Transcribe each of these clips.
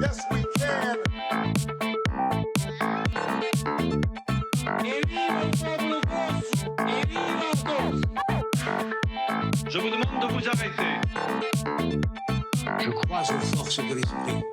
Yes, we can. Je vous demande de vous arrêter. Je crois aux forces de l'esprit.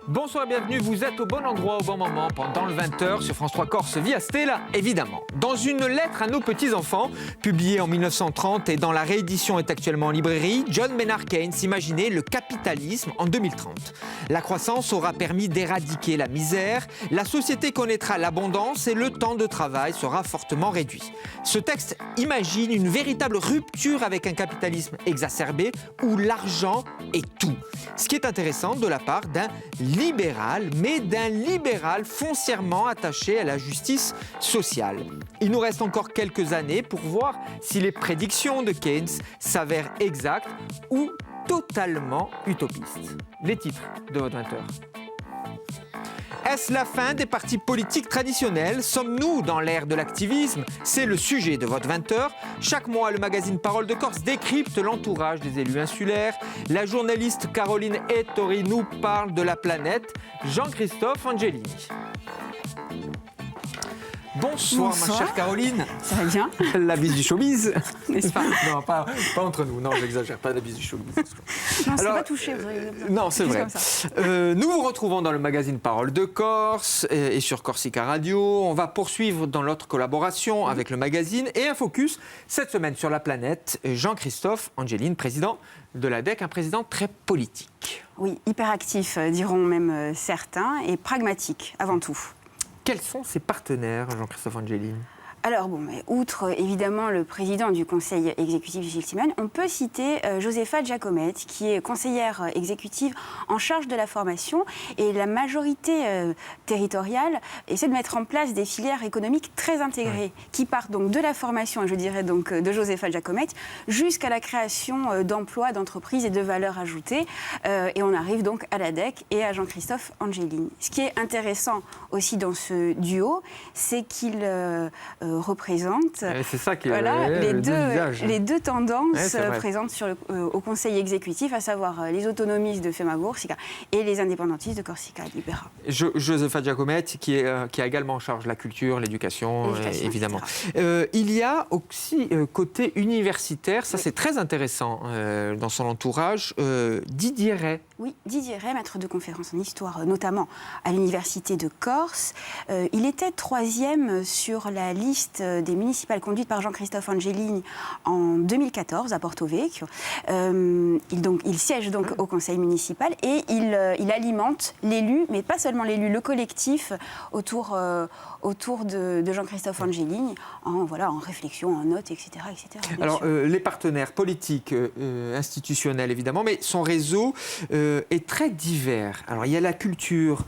Bonsoir et bienvenue, vous êtes au bon endroit, au bon moment, pendant le 20h sur France 3 Corse via Stella, évidemment. Dans une lettre à nos petits-enfants, publiée en 1930 et dont la réédition est actuellement en librairie, John Maynard Keynes imaginait le capitalisme en 2030. La croissance aura permis d'éradiquer la misère, la société connaîtra l'abondance et le temps de travail sera fortement réduit. Ce texte imagine une véritable rupture avec un capitalisme exacerbé où l'argent est tout. Ce qui est intéressant de la part d'un libéral, mais d'un libéral foncièrement attaché à la justice sociale. Il nous reste encore quelques années pour voir si les prédictions de Keynes s'avèrent exactes ou totalement utopistes. Les titres de votre 20h. Est-ce la fin des partis politiques traditionnels? Sommes-nous dans l'ère de l'activisme? C'est le sujet de votre 20h. Chaque mois, le magazine Parole de Corse décrypte l'entourage des élus insulaires. La journaliste Caroline Ettori nous parle de la planète. Jean-Christophe Angelini. Bonsoir, ma chère Caroline. Ça va bien? La bise du showbiz. N'est-ce pas? Non, pas entre nous. Non, j'exagère pas, la bise du showbiz. Non, c'est pas touché. Non, c'est vrai. Nous vous retrouvons dans le magazine Parole de Corse et sur Corsica Radio. On va poursuivre dans notre collaboration avec le magazine et un focus cette semaine sur la planète. Jean-Christophe Angelini, président de l'ADEC, un président très politique. Oui, hyperactif, diront même certains, et pragmatique avant tout. Quels sont ses partenaires, Jean-Christophe Angelini ? Alors, mais outre évidemment le président du conseil exécutif Gilles Timmermans, on peut citer Josefa Giacometti, qui est conseillère exécutive en charge de la formation. Et la majorité territoriale essaie de mettre en place des filières économiques très intégrées, qui partent donc de la formation, et je dirais donc de Josefa Giacometti, jusqu'à la création d'emplois, d'entreprises et de valeurs ajoutées. Et on arrive donc à l'ADEC et à Jean-Christophe Angelini. Ce qui est intéressant aussi dans ce duo, c'est qu'il représente c'est ça qui les deux tendances présentes au Conseil exécutif, à savoir les autonomistes de Fema Corsica et les indépendantistes de Corsica Libera. Josefa Giacometti qui a également en charge la culture, l'éducation évidemment. Il y a aussi côté universitaire, ça c'est très intéressant dans son entourage, Didier Ray. Oui, Didier Ray, maître de conférences en histoire, notamment à l'Université de Corse. Il était 3e sur la liste des municipales conduites par Jean-Christophe Angelini en 2014 à Porto Vecchio. Il siège donc au conseil municipal et il alimente l'élu, mais pas seulement l'élu, le collectif autour de Jean-Christophe Angelini en réflexion, en notes, etc. Alors, les partenaires politiques, institutionnels évidemment, mais son réseau est très divers. Alors, il y a la culture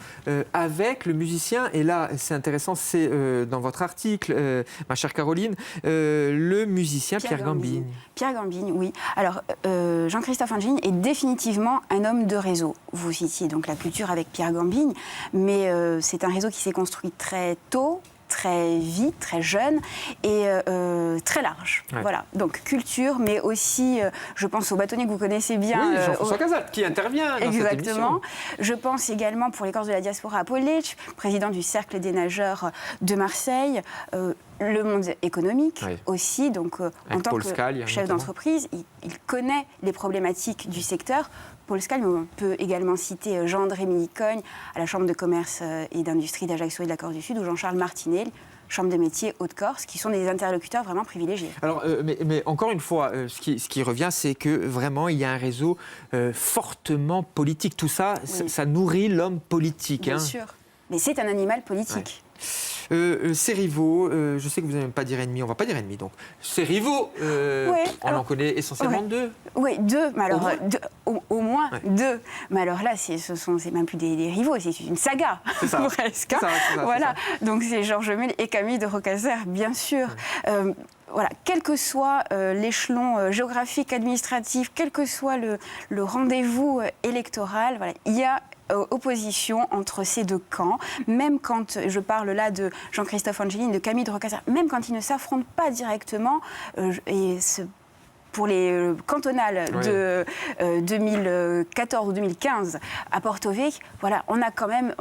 avec le musicien, et là, c'est intéressant, c'est dans votre article, ma chère Caroline, le musicien Pierre Gambini. Pierre Gambini, oui. Alors, Jean-Christophe Angelini est définitivement un homme de réseau. Vous citiez donc la culture avec Pierre Gambini, mais c'est un réseau qui s'est construit très tôt, très vite, très jeune et très large. Ouais. Voilà. Donc culture, mais aussi, je pense au bâtonnier que vous connaissez bien. Oui, Jean-François Casal, qui intervient dans cette émission. Je pense également pour les Corses de la diaspora à Paul Lich, président du Cercle des nageurs de Marseille. Le monde économique aussi, donc en tant que chef d'entreprise, il connaît les problématiques du secteur. Paul Scali, mais on peut également citer Jean-André Cogne à la Chambre de commerce et d'industrie d'Ajaccio et de la Corse du Sud, ou Jean-Charles Martinet, Chambre de métiers Haute-Corse, qui sont des interlocuteurs vraiment privilégiés. Alors, mais encore une fois, ce qui revient, c'est que vraiment, il y a un réseau fortement politique. Tout ça, ça nourrit l'homme politique. Bien sûr, mais c'est un animal politique. Ses rivaux, je sais que vous n'aimez pas dire ennemis, on ne va pas dire ennemis, donc ses rivaux, on en connaît essentiellement deux. Oui, deux, mais alors au moins deux. Mais alors là, c'est même plus des rivaux, c'est une saga, presque. C'est ça, voilà, donc c'est Georges Mel et Camille de Roccaser, bien sûr. Voilà, quel que soit l'échelon géographique, administratif, quel que soit le rendez-vous électoral, voilà, il y a opposition entre ces deux camps, même quand, je parle là de Jean-Christophe Angelini, de Camille de Rocazza, même quand ils ne s'affrontent pas directement, pour les cantonales de 2014 ou 2015 à Porto Vecchio, voilà, on a quand même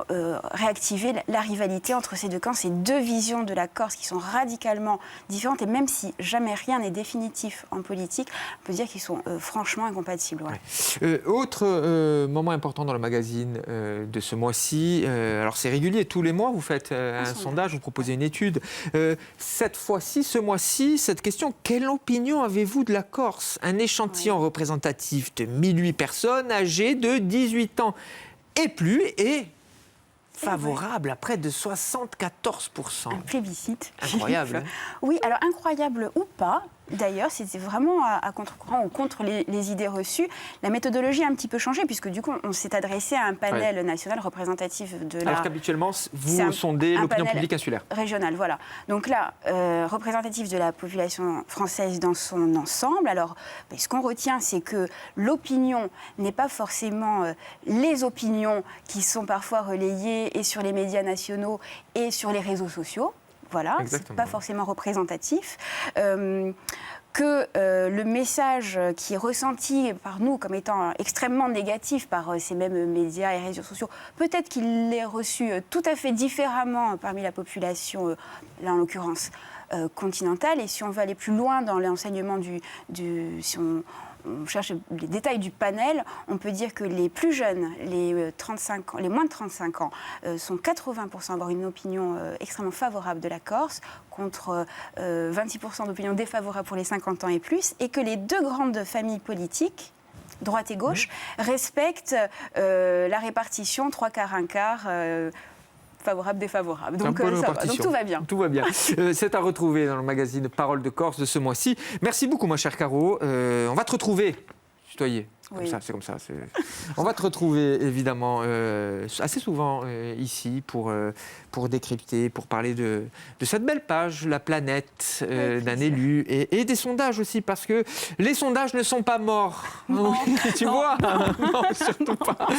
réactivé la rivalité entre ces deux camps, ces deux visions de la Corse qui sont radicalement différentes, et même si jamais rien n'est définitif en politique, on peut dire qu'ils sont franchement incompatibles. Voilà. Ouais. Autre moment important dans le magazine de ce mois-ci, alors c'est régulier, tous les mois vous faites un sondage, vous proposez une étude. Cette fois-ci, ce mois-ci, cette question, quelle opinion avez-vous de la Corse ? Un échantillon représentatif de 1008 personnes âgées de 18 ans et plus et favorable à près de 74%. Un plébiscite. Incroyable. Oui, alors incroyable ou pas, d'ailleurs, c'était vraiment à contre-courant ou contre les idées reçues. La méthodologie a un petit peu changé, puisque du coup, on s'est adressé à un panel national représentatif de la... Alors qu'habituellement, vous sondez l'opinion publique insulaire. Régional, voilà. Donc là, représentatif de la population française dans son ensemble. Alors, ce qu'on retient, c'est que l'opinion n'est pas forcément les opinions qui sont parfois relayées et sur les médias nationaux et sur les réseaux sociaux. Voilà, c'est pas forcément représentatif. Que le message qui est ressenti par nous comme étant extrêmement négatif par ces mêmes médias et réseaux sociaux, peut-être qu'il est reçu tout à fait différemment parmi la population, là en l'occurrence continentale. Et si on veut aller plus loin dans l'enseignement si on cherche les détails du panel, on peut dire que les plus jeunes, les moins de 35 ans, sont 80% à avoir une opinion extrêmement favorable de la Corse, contre 26% d'opinion défavorable pour les 50 ans et plus, et que les deux grandes familles politiques, droite et gauche, respectent la répartition 3 quarts, 1 quart, favorable, défavorable. Donc, ça va. Donc tout va bien. Tout va bien. C'est à retrouver dans le magazine Parole de Corse de ce mois-ci. Merci beaucoup, ma chère Caro. On va te retrouver. Tutoyer. C'est comme ça. On va te retrouver évidemment assez souvent ici pour décrypter, pour parler de cette belle page, la planète d'un élu et des sondages aussi, parce que les sondages ne sont pas morts. Non. Tu vois ? Non, surtout pas.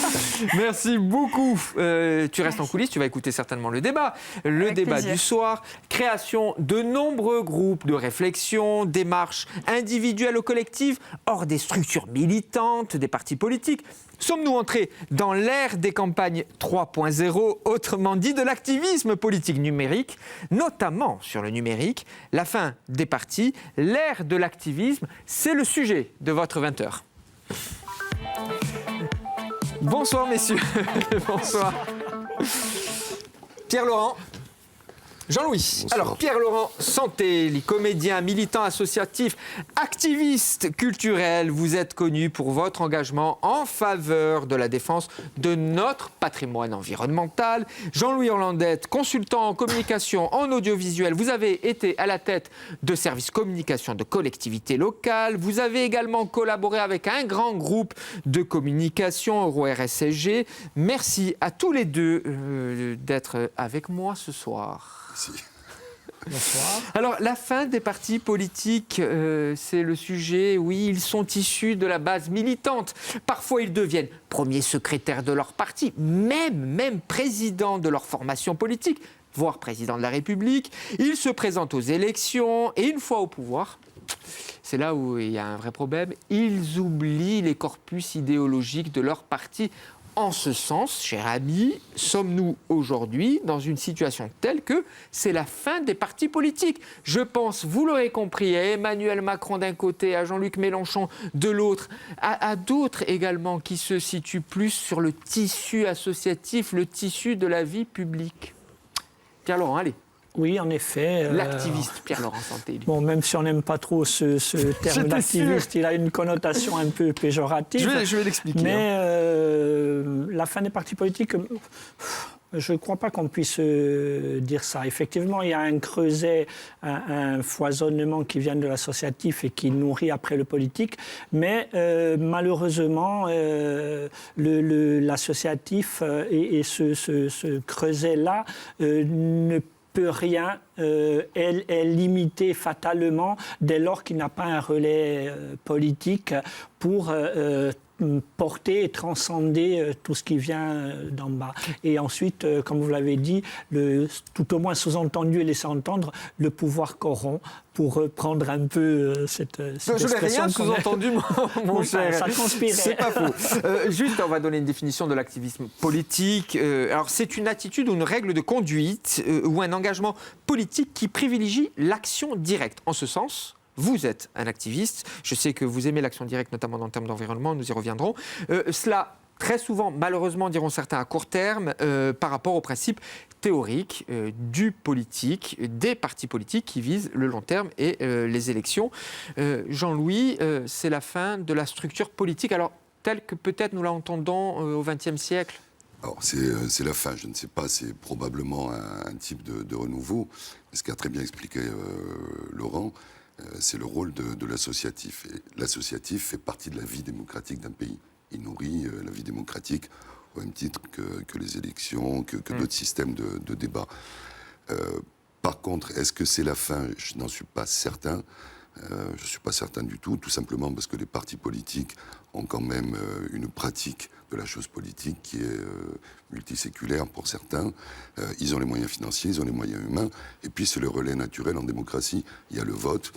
Merci beaucoup. Tu restes en coulisses, tu vas écouter certainement le débat. Le débat plaisir. Du soir, création de nombreux groupes de réflexion, démarches individuelles ou collectives hors des structures militantes, des partis politiques. Sommes-nous entrés dans l'ère des campagnes 3.0, autrement dit de l'activisme politique numérique, notamment sur le numérique, la fin des partis, l'ère de l'activisme, c'est le sujet de votre 20h. Bonsoir messieurs, bonsoir. Pierre-Laurent. Jean-Louis. Bonsoir. Alors, Pierre-Laurent Santelli, comédien, militant associatif, activiste culturel, vous êtes connu pour votre engagement en faveur de la défense de notre patrimoine environnemental. Jean-Louis Orlandette, consultant en communication, en audiovisuel, vous avez été à la tête de services communication de collectivités locales. Vous avez également collaboré avec un grand groupe de communication, EuroRSSG. Merci à tous les deux d'être avec moi ce soir. Bonsoir. Alors, la fin des partis politiques, c'est le sujet. Oui, ils sont issus de la base militante. Parfois, ils deviennent premiers secrétaires de leur parti, même président de leur formation politique, voire président de la République. Ils se présentent aux élections et une fois au pouvoir, c'est là où il y a un vrai problème, ils oublient les corpus idéologiques de leur parti. En ce sens, cher ami, sommes-nous aujourd'hui dans une situation telle que c'est la fin des partis politiques. Je pense, vous l'aurez compris, à Emmanuel Macron d'un côté, à Jean-Luc Mélenchon de l'autre, à d'autres également qui se situent plus sur le tissu associatif, le tissu de la vie publique. Pierre-Laurent, allez. Oui, en effet. L'activiste Pierre-Laurent Santelli. Bon, même si on n'aime pas trop ce terme d'activiste, il a une connotation un peu péjorative. Je vais l'expliquer. Mais la fin des partis politiques, je ne crois pas qu'on puisse dire ça. Effectivement, il y a un creuset, un foisonnement qui vient de l'associatif et qui nourrit après le politique. Mais malheureusement, l'associatif et ce creuset-là ne peut rien, est limité fatalement dès lors qu'il n'a pas un relais politique pour porter et transcender tout ce qui vient d'en bas. Et ensuite, comme vous l'avez dit, tout au moins sous-entendu et laisser entendre, le pouvoir corrompt, pour reprendre un peu cette je n'ai rien sous-entendu, mon cher. Ça transpirait. C'est pas faux. Juste, on va donner une définition de l'activisme politique. Alors, c'est une attitude ou une règle de conduite ou un engagement politique qui privilégie l'action directe. En ce sens, vous êtes un activiste. Je sais que vous aimez l'action directe, notamment dans le terme d'environnement. Nous y reviendrons. Cela, très souvent, malheureusement, diront certains, à court terme, par rapport aux principes théoriques du politique, des partis politiques qui visent le long terme et les élections. Jean-Louis, c'est la fin de la structure politique, alors telle que peut-être nous l'entendons au XXe siècle. Alors, c'est la fin, je ne sais pas, c'est probablement un type de renouveau. Ce qu'a très bien expliqué Laurent, c'est le rôle de l'associatif. Et l'associatif fait partie de la vie démocratique d'un pays. Il nourrit la vie démocratique au même titre que les élections, que d'autres systèmes de débat. Par contre, est-ce que c'est la fin? Je n'en suis pas certain. Je ne suis pas certain du tout simplement parce que les partis politiques ont quand même une pratique de la chose politique qui est multiséculaire pour certains. Ils ont les moyens financiers, ils ont les moyens humains, et puis c'est le relais naturel en démocratie. Il y a le vote.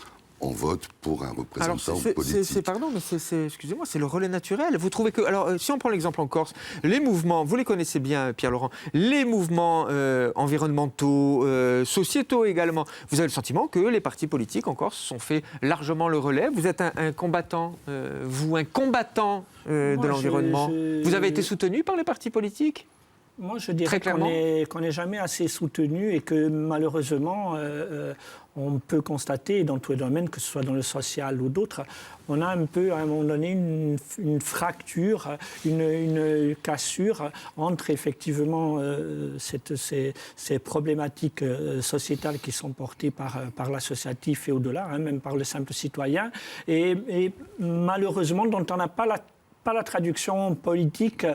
On vote pour un représentant politique. Pardon, mais excusez-moi, c'est le relais naturel. Vous trouvez que, alors, si on prend l'exemple en Corse, les mouvements, vous les connaissez bien, Pierre-Laurent, les mouvements environnementaux, sociétaux également, vous avez le sentiment que les partis politiques en Corse sont fait largement le relais. Vous êtes un combattant, un combattant de l'environnement. Vous avez été soutenu par les partis politiques ? Moi, je dirais qu'on n'est jamais assez soutenu et que malheureusement, on peut constater dans tous les domaines, que ce soit dans le social ou d'autres, on a un peu, à un moment donné, une fracture, une cassure entre effectivement ces problématiques sociétales qui sont portées par l'associatif et au-delà, même par le simple citoyen, et malheureusement dont on n'a pas la traduction politique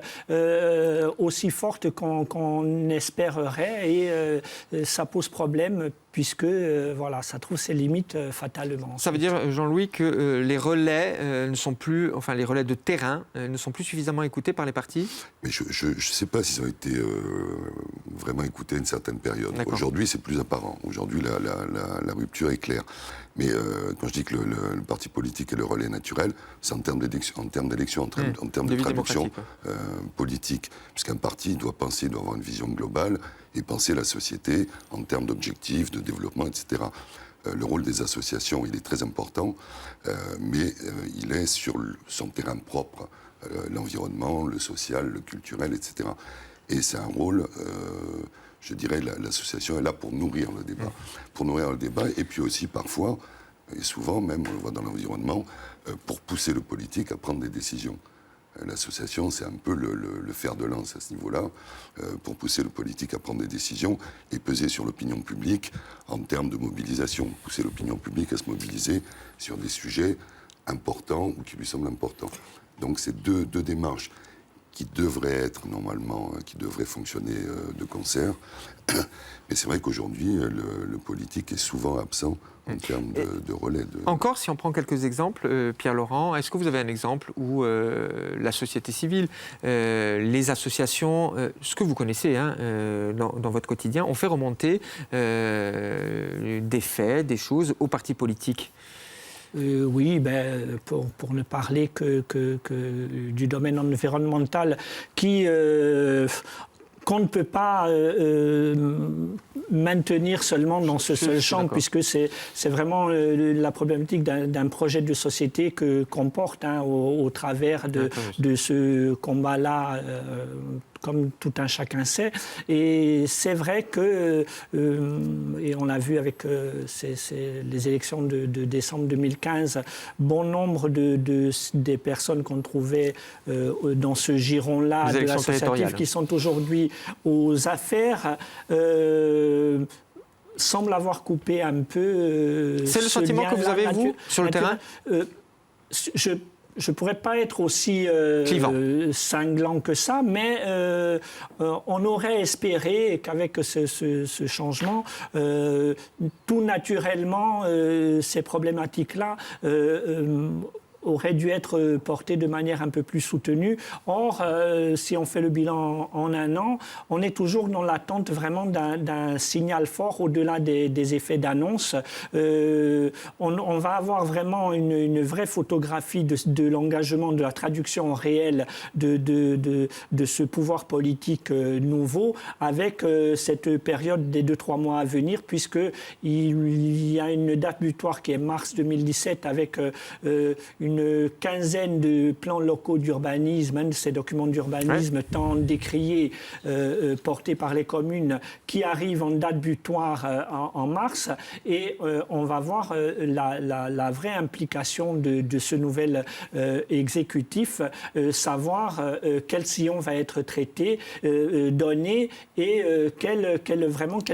aussi forte qu'on espérerait, et ça pose problème puisque voilà, ça trouve ses limites fatalement. Ça veut dire, Jean-Louis, que les relais ne sont plus, enfin les relais de terrain ne sont plus suffisamment écoutés par les partis ? Mais je ne sais pas s'ils ont été vraiment écoutés à une certaine période. D'accord. Aujourd'hui, c'est plus apparent. Aujourd'hui, la rupture est claire. Mais quand je dis que le parti politique est le relais naturel, c'est en termes d'élection, en termes de traduction politique. Puisqu'un parti doit avoir une vision globale et penser la société en termes d'objectifs, de développement, etc. Le rôle des associations, il est très important, mais il est sur son terrain propre, l'environnement, le social, le culturel, etc. Et c'est un rôle, je dirais, l'association est là pour nourrir le débat. Pour nourrir le débat, et puis aussi parfois, et souvent même, on le voit dans l'environnement, pour pousser le politique à prendre des décisions. L'association, c'est un peu le fer de lance à ce niveau-là, pour pousser le politique à prendre des décisions et peser sur l'opinion publique en termes de mobilisation. Pousser l'opinion publique à se mobiliser sur des sujets importants ou qui lui semblent importants. Donc c'est deux démarches qui devraient être normalement, qui devraient fonctionner de concert. Mais c'est vrai qu'aujourd'hui, le politique est souvent absent en termes de relais. Encore, si on prend quelques exemples, Pierre-Laurent, est-ce que vous avez un exemple où la société civile, les associations, ce que vous connaissez dans votre quotidien, ont fait remonter des faits, des choses aux partis politiques ? Oui, pour ne parler que du domaine environnemental qu'on ne peut pas maintenir seulement dans ce seul champ, puisque c'est vraiment la problématique d'un projet de société qu'on porte au travers de ce combat-là, comme tout un chacun sait. Et c'est vrai que, et on l'a vu avec les élections de décembre 2015, bon nombre des personnes qu'on trouvait dans ce giron-là de l'associatif qui sont aujourd'hui aux affaires semblent avoir coupé un peu c'est le sentiment que vous avez, vous, sur le terrain ? Je ne pourrais pas être aussi cinglant que ça, mais on aurait espéré qu'avec ce changement, tout naturellement, ces problématiques-là aurait dû être porté de manière un peu plus soutenue. Or, si on fait le bilan en un an, on est toujours dans l'attente vraiment d'un signal fort au-delà des effets d'annonce. On va avoir vraiment une vraie photographie de l'engagement, de la traduction réelle de ce pouvoir politique nouveau avec cette période des 2-3 mois à venir, puisqu'il y a une date butoir qui est mars 2017 avec une quinzaine de plans locaux d'urbanisme, ces documents d'urbanisme tant décriés, portés par les communes, qui arrivent en date butoir en mars. Et on va voir la vraie implication de ce nouvel exécutif, savoir quel sillon va être traité, donné, et quelle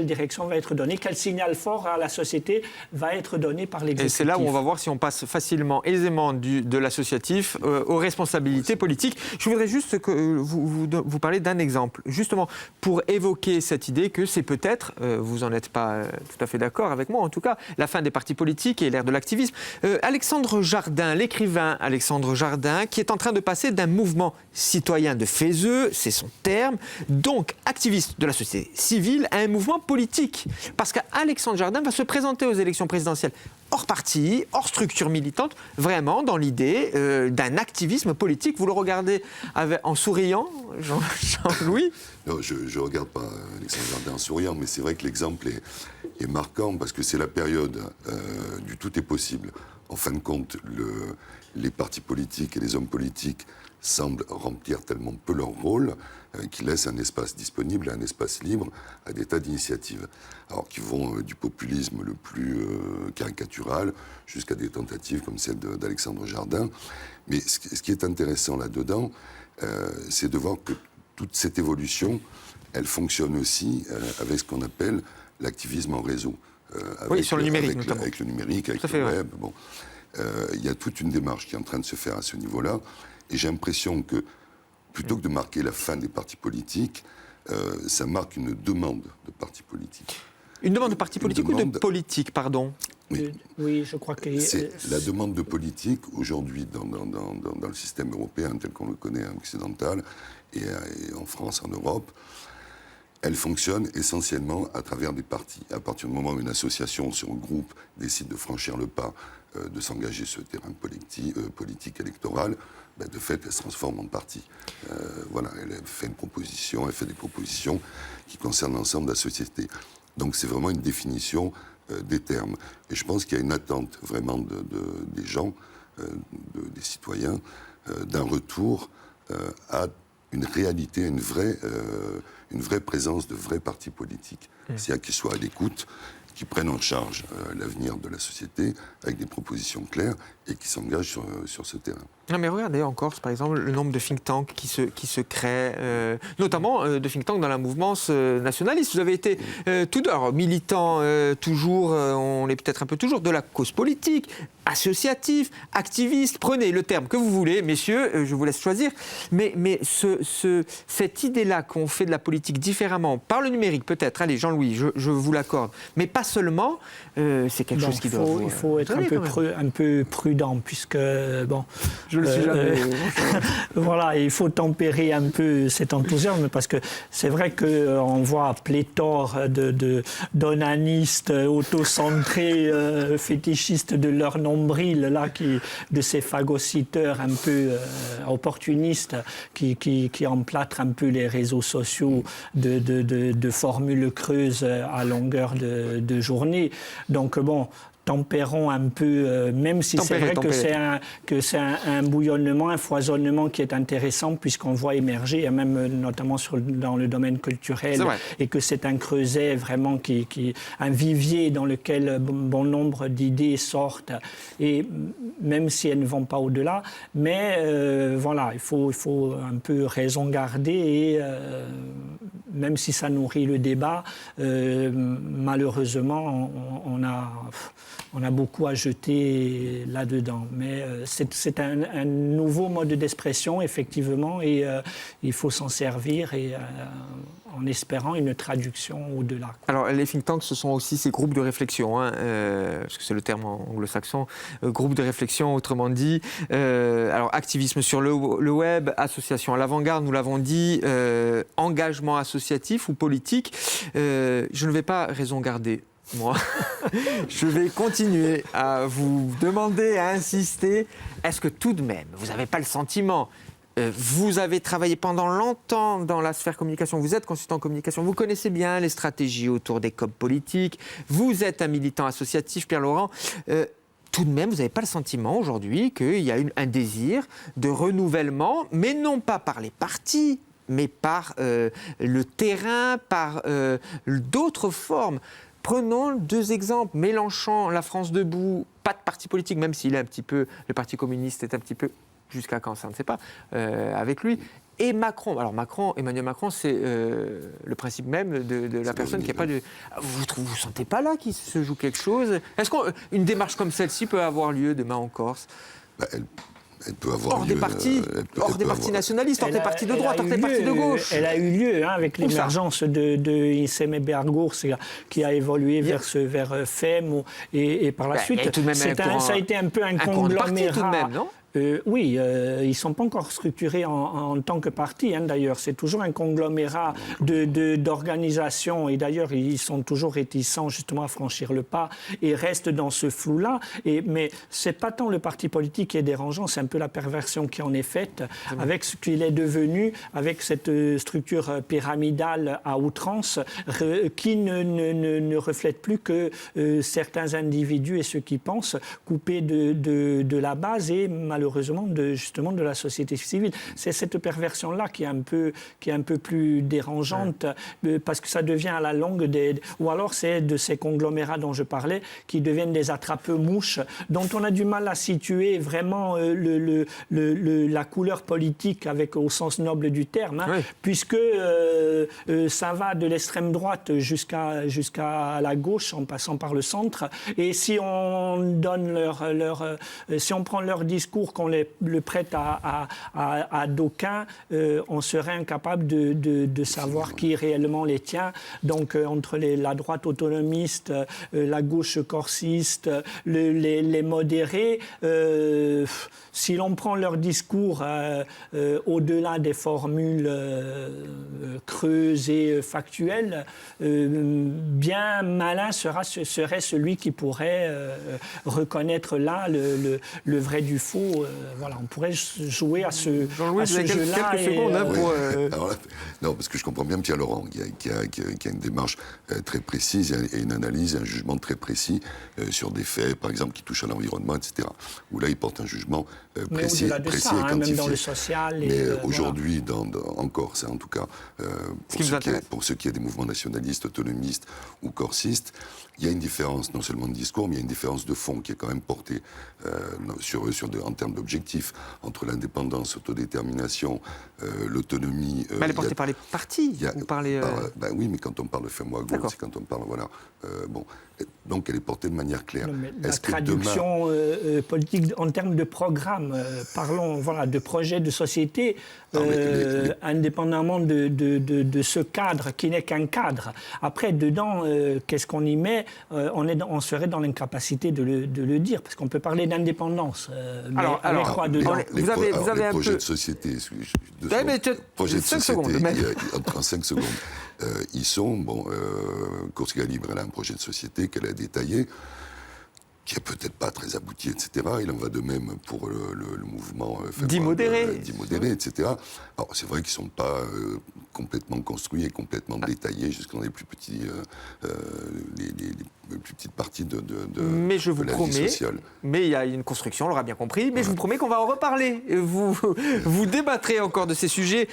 direction va être donnée, quel signal fort à la société va être donné par l'exécutif. Et c'est là où on va voir si on passe facilement, aisément de l'associatif aux responsabilités politiques. Je voudrais juste que vous parlez d'un exemple, justement, pour évoquer cette idée que c'est peut-être, vous n'en êtes pas tout à fait d'accord avec moi en tout cas, la fin des partis politiques et l'ère de l'activisme. Alexandre Jardin, l'écrivain Alexandre Jardin, qui est en train de passer d'un mouvement citoyen de faiseux, c'est son terme, donc activiste de la société civile, à un mouvement politique. Parce qu'Alexandre Jardin va se présenter aux élections présidentielles hors parti, hors structure militante, vraiment dans l'idée d'un activisme politique. Vous le regardez en souriant, Jean-Louis? Non, je ne regarde pas Alexandre Jardin en souriant, mais c'est vrai que l'exemple est marquant parce que c'est la période du tout est possible. En fin de compte, les partis politiques et les hommes politiques semblent remplir tellement peu leur rôle qu'ils laissent un espace disponible, un espace libre à des tas d'initiatives. Alors qui vont du populisme le plus caricatural jusqu'à des tentatives comme celle d'Alexandre Jardin. Mais ce qui est intéressant là-dedans, c'est de voir que toute cette évolution, elle fonctionne aussi avec ce qu'on appelle l'activisme en réseau. Oui, sur le numérique notamment. Avec le numérique, avec le web. Ouais. Bon. Il y a toute une démarche qui est en train de se faire à ce niveau-là. Et j'ai l'impression que, plutôt que de marquer la fin des partis politiques, ça marque une demande de partis politiques. Une demande de partis politiques ou de politique, pardon? Oui, je crois que... C'est la demande de politique, aujourd'hui, dans le système européen tel qu'on le connaît, occidental, et en France, en Europe, elle fonctionne essentiellement à travers des partis. À partir du moment où une association, sur un groupe, décide de franchir le pas, de s'engager sur le terrain politique électoral, de fait, elle se transforme en parti. Voilà, elle fait une proposition, elle fait des propositions qui concernent l'ensemble de la société. Donc c'est vraiment une définition des termes. Et je pense qu'il y a une attente vraiment des gens, des citoyens, d'un retour à une réalité, une vraie présence de vrais partis politiques. C'est-à-dire qu'ils soient à l'écoute, qui prennent en charge l'avenir de la société avec des propositions claires et qui s'engagent sur ce terrain. Non mais regardez en Corse, par exemple, le nombre de think tanks qui se créent, notamment de think tanks dans la mouvance nationaliste. Vous avez été militant toujours, on l'est peut-être un peu toujours, de la cause politique, associatif, activiste, prenez le terme que vous voulez, messieurs, je vous laisse choisir. Mais cette idée-là qu'on fait de la politique différemment, par le numérique peut-être, allez Jean-Louis, je vous l'accorde, mais pas seulement, c'est quelque chose qui doit... Il faut être un peu prudent, puisque, bon... Je le suis jamais. Voilà, il faut tempérer un peu cet enthousiasme, parce que c'est vrai qu'on voit pléthore d'onanistes, autocentrés, fétichistes de leur nombril, là, de ces phagocyteurs un peu opportunistes, qui emplâtrent un peu les réseaux sociaux de formules creuses à longueur de journée. Donc bon, tempérons un peu, même si c'est vrai que c'est un bouillonnement, un foisonnement qui est intéressant, puisqu'on voit émerger, et même notamment dans le domaine culturel, et que c'est un creuset vraiment un vivier dans lequel bon nombre d'idées sortent, et même si elles ne vont pas au-delà, mais voilà, il faut un peu raison garder, et même si ça nourrit le débat, malheureusement, on a beaucoup à jeter là-dedans. Mais c'est un nouveau mode d'expression, effectivement, et il faut s'en servir et en en espérant une traduction au-delà. Alors, les think tanks, ce sont aussi ces groupes de réflexion, parce que c'est le terme anglo-saxon, groupe de réflexion, autrement dit. Alors, activisme sur le web, association à l'avant-garde, nous l'avons dit, engagement associatif ou politique. Je ne vais pas raison garder. Moi, je vais continuer à vous demander, à insister. Est-ce que tout de même, vous n'avez pas le sentiment, vous avez travaillé pendant longtemps dans la sphère communication, vous êtes consultant en communication, vous connaissez bien les stratégies autour des COP politiques, vous êtes un militant associatif, Pierre Laurent, tout de même, vous n'avez pas le sentiment aujourd'hui qu'il y a un désir de renouvellement, mais non pas par les partis, mais par le terrain, par d'autres formes. Prenons 2 exemples. Mélenchon, La France debout, pas de parti politique, même s'il est un petit peu, le Parti communiste est un petit peu, jusqu'à quand ça, on ne sait pas, avec lui. Et Macron. Alors Emmanuel Macron, c'est le principe même de la personne qui n'a pas de... Vous sentez pas là qu'il se joue quelque chose? Est-ce qu'une démarche comme celle-ci peut avoir lieu demain en Corse? Elle peut avoir hors lieu, des partis, hors des partis nationalistes, hors des partis de droite, hors des partis de gauche. Elle a eu lieu avec l'émergence de Issem Bergour, qui a évolué vers FEM et par la suite. Ça a été un peu un conglomérat. Tout de même, non? Oui, ils ne sont pas encore structurés en tant que parti, d'ailleurs. C'est toujours un conglomérat d'organisations. Et d'ailleurs, ils sont toujours réticents justement à franchir le pas et restent dans ce flou-là. Mais ce n'est pas tant le parti politique qui est dérangeant, c'est un peu la perversion qui en est faite avec ce qu'il est devenu, avec cette structure pyramidale à outrance qui ne reflète plus que certains individus et ceux qui pensent coupés de la base et malheureusement justement de la société civile. C'est cette perversion-là qui est un peu plus dérangeante parce que ça devient à la longue ou alors c'est de ces conglomérats dont je parlais qui deviennent des attrape-mouches dont on a du mal à situer vraiment la couleur politique au sens noble du terme, puisque ça va de l'extrême droite jusqu'à la gauche en passant par le centre. Et si on donne si on prend leur discours qu'on le prête à d'aucuns, on serait incapable de savoir qui réellement les tient. Donc entre la droite autonomiste, la gauche corsiste, les modérés, si l'on prend leur discours au-delà des formules creuses et factuelles, bien malin serait celui qui pourrait reconnaître là le vrai du faux. Voilà, on pourrait jouer à ce jeu-là. Quelques secondes pour... Alors là, non, parce que je comprends bien Pierre Laurent, qui a une démarche très précise et une analyse, un jugement très précis sur des faits, par exemple, qui touchent à l'environnement, etc. Où là, il porte un jugement précis, et quantifié. Même dans le social. Mais aujourd'hui, en Corse, en tout cas, pour ce qui est des mouvements nationalistes, autonomistes ou corsistes, il y a une différence, non seulement de discours, mais il y a une différence de fond qui est quand même portée sur eux en termes d'objectifs, entre l'indépendance, l'autodétermination, l'autonomie. Mais elle est portée par les partis. Oui, mais quand on parle de Femmes à c'est quand on parle, voilà. Donc elle est portée de manière claire. Non, la traduction politique en termes de programme, parlons de projet de société, indépendamment de ce cadre qui n'est qu'un cadre. Après, dedans, qu'est-ce qu'on y met? On serait dans l'incapacité de le dire, parce qu'on peut parler d'indépendance. Vous avez un projets de société. Projets de société, en 5 secondes. Ils sont, Corsica Libre, elle a un projet de société qu'elle a détaillé, qui est peut-être pas très abouti, etc. Il en va de même pour le mouvement dit modéré, etc. Alors c'est vrai qu'ils sont pas complètement construits et complètement détaillés jusqu'à les plus petits, les plus petites parties de mais je vous la promets, vie sociale. Mais il y a une construction, on l'aura bien compris. Mais je vous promets qu'on va en reparler. Vous débattrez encore de ces sujets.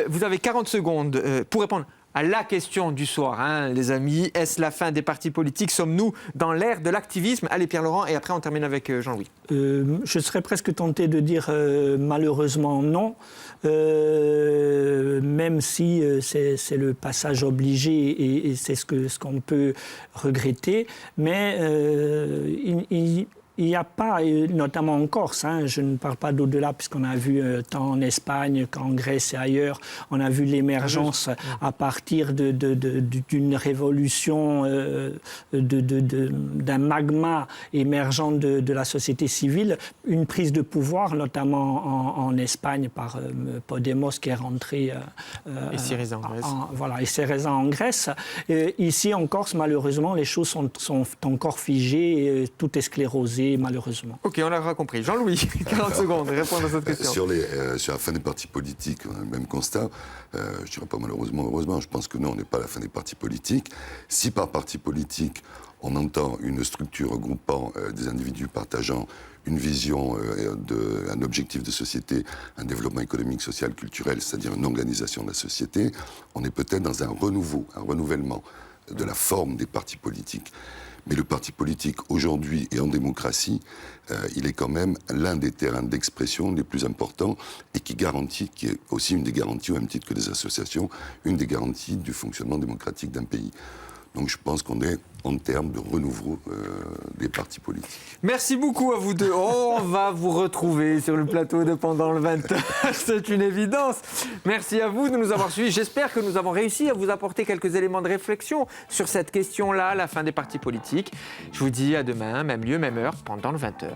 Vous avez 40 secondes pour répondre à la question du soir, les amis. Est-ce la fin des partis politiques? Sommes-nous dans l'ère de l'activisme? Allez, Pierre Laurent, et après on termine avec Jean-Louis. Je serais presque tenté de dire malheureusement non, même si c'est le passage obligé et c'est ce qu'on peut regretter. Mais il il n'y a pas, notamment en Corse, hein, je ne parle pas d'au-delà, puisqu'on a vu tant en Espagne qu'en Grèce et ailleurs, on a vu l'émergence à partir d'une révolution, d'un magma émergent de la société civile, une prise de pouvoir, notamment en Espagne par Podemos qui est rentré et Syriza en Grèce. Et Syriza en Grèce. Ici en Corse, malheureusement, les choses sont encore figées, tout est sclérosé, malheureusement. Ok, on l'aura compris. Jean-Louis, 40 secondes, répondre à cette question. Sur la fin des partis politiques, on a le même constat. Je ne dirais pas malheureusement, heureusement. Je pense que non, on n'est pas à la fin des partis politiques. Si par parti politique, on entend une structure regroupant des individus partageant une vision, un objectif de société, un développement économique, social, culturel, c'est-à-dire une organisation de la société, on est peut-être dans un renouvellement de la forme des partis politiques. Mais le parti politique, aujourd'hui et en démocratie, il est quand même l'un des terrains d'expression les plus importants et qui est aussi une des garanties, au même titre que les associations, une des garanties du fonctionnement démocratique d'un pays. Donc je pense qu'on est en termes de renouveau des partis politiques. Merci beaucoup à vous deux. Oh, on va vous retrouver sur le plateau de Pendant le 20h, c'est une évidence. Merci à vous de nous avoir suivis. J'espère que nous avons réussi à vous apporter quelques éléments de réflexion sur cette question-là, la fin des partis politiques. Je vous dis à demain, même lieu, même heure, pendant le 20h.